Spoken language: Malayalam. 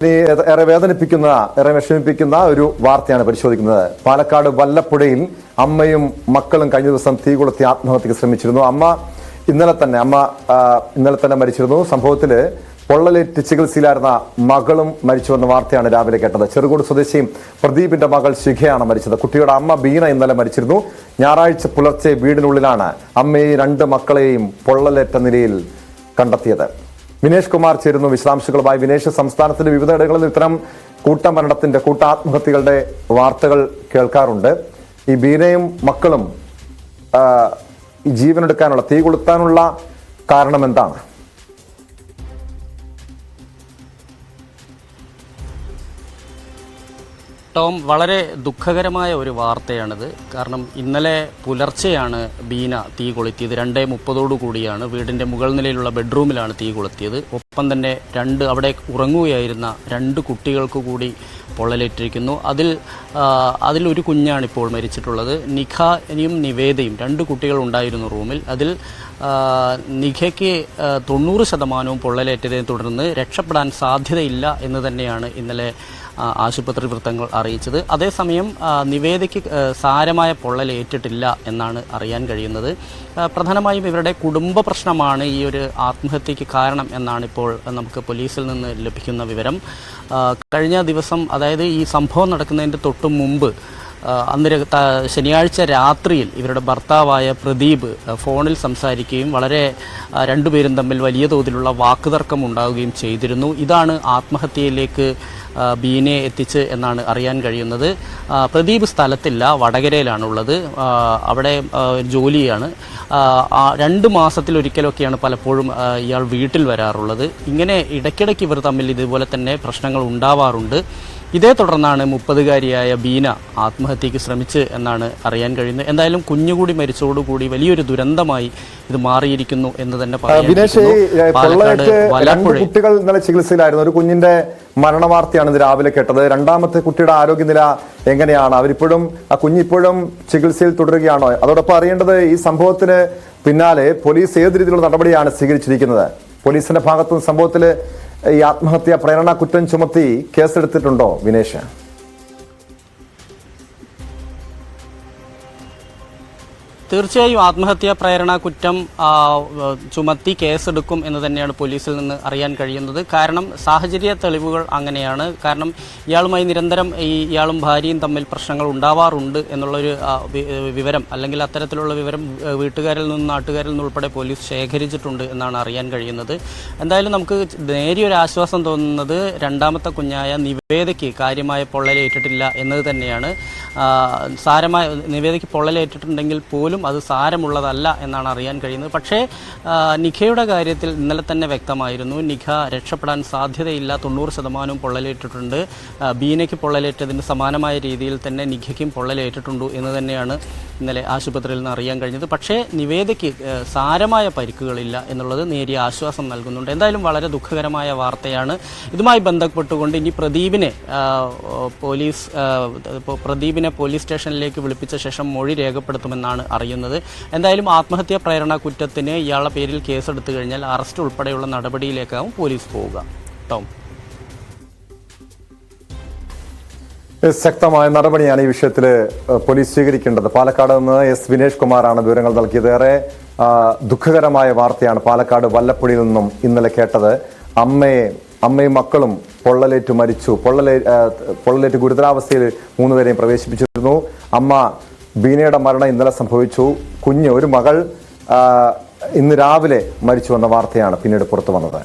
ഏറെ വേദനിപ്പിക്കുന്ന ഏറെ വിഷമിപ്പിക്കുന്ന ഒരു വാർത്തയാണ് പരിശോധിക്കുന്നത്. പാലക്കാട് വല്ലപ്പുഴയിൽ അമ്മയും മക്കളും കഴിഞ്ഞ ദിവസം തീ കൊളുത്തി ആത്മഹത്യക്ക് ശ്രമിച്ചിരുന്നു. അമ്മ ഇന്നലെ തന്നെ മരിച്ചിരുന്നു. സംഭവത്തിൽ പൊള്ളലേറ്റ് ചികിത്സയിലായിരുന്ന മകളും മരിച്ചുവെന്ന വാർത്തയാണ് രാവിലെ കേട്ടത്. ചെറുകോട് സ്വദേശിയും പ്രദീപിന്റെ മകൾ ശിഖയാണ് മരിച്ചത്. കുട്ടിയുടെ അമ്മ ബീന ഇന്നലെ മരിച്ചിരുന്നു. ഞായറാഴ്ച പുലർച്ചെ വീടിനുള്ളിലാണ് അമ്മയെയും രണ്ട് മക്കളെയും പൊള്ളലേറ്റ നിലയിൽ കണ്ടെത്തിയത്. വിനേഷ് കുമാർ ചേരുന്നു വിശദാംശങ്ങളുമായി. വിനേഷ്, സംസ്ഥാനത്തിന്റെ വിവിധയിടങ്ങളിൽ ഇത്തരം കൂട്ടമരണത്തിന്റെ കൂട്ടാത്മഹത്യകളുടെ വാർത്തകൾ കേൾക്കാറുണ്ട്. ഈ ബീനയും മക്കളും ജീവനെടുക്കാനുള്ള തീ കൊളുത്താനുള്ള കാരണം എന്താണ്? ടോം, വളരെ ദുഃഖകരമായ ഒരു വാർത്തയാണിത്. കാരണം ഇന്നലെ പുലർച്ചെയാണ് ബീന തീ കൊളുത്തിയത്. 2:30 കൂടിയാണ് വീടിൻ്റെ മുകൾ നിലയിലുള്ള ബെഡ്റൂമിലാണ് തീ കൊളുത്തിയത്. ഒപ്പം തന്നെ അവിടെ ഉറങ്ങുകയായിരുന്ന 2 കുട്ടികൾക്ക് കൂടി പൊള്ളലേറ്റിരിക്കുന്നു. അതിലൊരു കുഞ്ഞാണിപ്പോൾ മരിച്ചിട്ടുള്ളത്. നിഖയും നിവേദയും 2 കുട്ടികൾ ഉണ്ടായിരുന്നു റൂമിൽ. അതിൽ നിഖയ്ക്ക് 90% പൊള്ളലേറ്റതിനെ തുടർന്ന് രക്ഷപ്പെടാൻ സാധ്യതയില്ല എന്ന് തന്നെയാണ് ഇന്നലെ ആശുപത്രി വൃത്തങ്ങൾ അറിയിച്ചത്. അതേസമയം നിവേദയ്ക്ക് സാരമായ പൊള്ളലേറ്റിട്ടില്ല എന്നാണ് അറിയാൻ കഴിയുന്നത്. പ്രധാനമായും ഇവരുടെ കുടുംബ പ്രശ്നമാണ് ഈ ഒരു ആത്മഹത്യക്ക് കാരണം എന്നാണ് ഇപ്പോൾ നമുക്ക് പോലീസിൽ നിന്ന് ലഭിക്കുന്ന വിവരം. കഴിഞ്ഞ ദിവസം, അതായത് ഈ സംഭവം നടക്കുന്നതിൻ്റെ തൊട്ട് മുമ്പ് ശനിയാഴ്ച രാത്രിയിൽ ഇവരുടെ ഭർത്താവായ പ്രദീപ് ഫോണിൽ സംസാരിക്കുകയും രണ്ടുപേരും തമ്മിൽ വലിയ തോതിലുള്ള വാക്കുതർക്കം ഉണ്ടാവുകയും ചെയ്തിരുന്നു. ഇതാണ് ആത്മഹത്യയിലേക്ക് ബീനയെ എത്തിച്ച് എന്നാണ് അറിയാൻ കഴിയുന്നത്. പ്രദീപ് സ്ഥലത്തില്ല, വടകരയിലാണുള്ളത്. അവിടെ ജോലിയാണ്. 2 മാസത്തിലൊരിക്കലൊക്കെയാണ് പലപ്പോഴും ഇയാൾ വീട്ടിൽ വരാറുള്ളത്. ഇങ്ങനെ ഇടയ്ക്കിടയ്ക്ക് ഇവർ തമ്മിൽ ഇതുപോലെ തന്നെ പ്രശ്നങ്ങൾ ഉണ്ടാവാറുണ്ട്. ഇതേ തുടർന്നാണ് 30-കാരിയായ ബീന ആത്മഹത്യക്ക് ശ്രമിച്ച് എന്നാണ് അറിയാൻ കഴിയുന്നത്. എന്തായാലും കുഞ്ഞുകൂടി മരിച്ചതോടുകൂടി വലിയൊരു ദുരന്തമായി ഇത് മാറിയിരിക്കുന്നു എന്ന് തന്നെ പറയാം. കുട്ടികൾ ഇന്നലെ ചികിത്സയിലായിരുന്നു. ഒരു കുഞ്ഞിന്റെ മരണവാർത്തയാണ് ഇത് രാവിലെ കേട്ടത്. രണ്ടാമത്തെ കുട്ടിയുടെ ആരോഗ്യനില എങ്ങനെയാണ്? ആ കുഞ്ഞിപ്പോഴും ചികിത്സയിൽ തുടരുകയാണോ? അതോടൊപ്പം അറിയേണ്ടത്, ഈ സംഭവത്തിന് പിന്നാലെ പോലീസ് ഏത് രീതിയിലുള്ള നടപടിയാണ് സ്വീകരിച്ചിരിക്കുന്നത്? പോലീസിന്റെ ഭാഗത്തുനിന്ന് സംഭവത്തിൽ ഈ ആത്മഹത്യ പ്രേരണ കുറ്റം ചുമത്തി കേസെടുത്തിട്ടുണ്ടോ വിനേഷ്? തീർച്ചയായും ആത്മഹത്യാ പ്രേരണ കുറ്റം ചുമത്തി കേസെടുക്കും എന്ന് തന്നെയാണ് പോലീസിൽ നിന്ന് അറിയാൻ കഴിയുന്നത്. കാരണം സാഹചര്യ തെളിവുകൾ അങ്ങനെയാണ്. കാരണം ഇയാളുമായി നിരന്തരം ഇയാളും ഭാര്യയും തമ്മിൽ പ്രശ്നങ്ങൾ ഉണ്ടാവാറുണ്ട് എന്നുള്ളൊരു വിവരം, അല്ലെങ്കിൽ അത്തരത്തിലുള്ള വിവരം വീട്ടുകാരിൽ നിന്നും നാട്ടുകാരിൽ നിന്നും ഉൾപ്പെടെ പോലീസ് ശേഖരിച്ചിട്ടുണ്ട് എന്നാണ് അറിയാൻ കഴിയുന്നത്. എന്തായാലും നമുക്ക് നേരിയൊരു ആശ്വാസം തോന്നുന്നത് രണ്ടാമത്തെ കുഞ്ഞായ നിവേദയ്ക്ക് കാര്യമായ പൊള്ളലേറ്റിട്ടില്ല എന്നത് തന്നെയാണ്. നിവേദയ്ക്ക് പൊള്ളലേറ്റിട്ടുണ്ടെങ്കിൽ പോലും അത് സാരമുള്ളതല്ല എന്നാണ് അറിയാൻ കഴിയുന്നത്. പക്ഷേ നിഖയുടെ കാര്യത്തിൽ ഇന്നലെ തന്നെ വ്യക്തമായിരുന്നു, നിഖ രക്ഷപ്പെടാൻ സാധ്യതയില്ല, 90% പൊള്ളലേറ്റിട്ടുണ്ട്. ബീനയ്ക്ക് പൊള്ളലേറ്റതിന് സമാനമായ രീതിയിൽ തന്നെ നിഖയ്ക്കും പൊള്ളലേറ്റിട്ടുണ്ട് എന്ന് തന്നെയാണ് ഇന്നലെ ആശുപത്രിയിൽ നിന്ന് അറിയാൻ കഴിഞ്ഞത്. പക്ഷേ നിവേദയ്ക്ക് സാരമായ പരിക്കുകളില്ല എന്നുള്ളത് നേരിയ ആശ്വാസം നൽകുന്നുണ്ട്. എന്തായാലും വളരെ ദുഃഖകരമായ വാർത്തയാണ്. ഇതുമായി ബന്ധപ്പെട്ടുകൊണ്ട് ഇനി പ്രദീപിനെ പോലീസ് സ്റ്റേഷനിലേക്ക് വിളിപ്പിച്ച ശേഷം മൊഴി രേഖപ്പെടുത്തുമെന്നാണ് അറിയുന്നത്. എന്തായാലും ആത്മഹത്യാ പ്രേരണ കുറ്റത്തിന് ഇയാളുടെ പേരിൽ കേസെടുത്തു കഴിഞ്ഞാൽ അറസ്റ്റ് ഉൾപ്പെടെയുള്ള നടപടിയിലേക്കാവും പോലീസ് പോവുക. ടോം, ശക്തമായ നടപടിയാണ് ഈ വിഷയത്തിൽ പോലീസ് സ്വീകരിക്കേണ്ടത്. പാലക്കാട് നിന്ന് വിനേഷ് കുമാറാണ് വിവരങ്ങൾ നൽകിയത്. ഏറെ ദുഃഖകരമായ വാർത്തയാണ് പാലക്കാട് വല്ലപ്പുഴയിൽ നിന്നും ഇന്നലെ കേട്ടത്. അമ്മയും മക്കളും പൊള്ളലേറ്റ് മരിച്ചു. പൊള്ളലേറ്റ് ഗുരുതരാവസ്ഥയിൽ 3 പേരെയും പ്രവേശിപ്പിച്ചിരുന്നു. അമ്മ ബീനയുടെ മരണം ഇന്നലെ സംഭവിച്ചു. ഒരു മകൾ ഇന്ന് രാവിലെ മരിച്ചു എന്ന വാർത്തയാണ് പിന്നീട് പുറത്തു വന്നത്.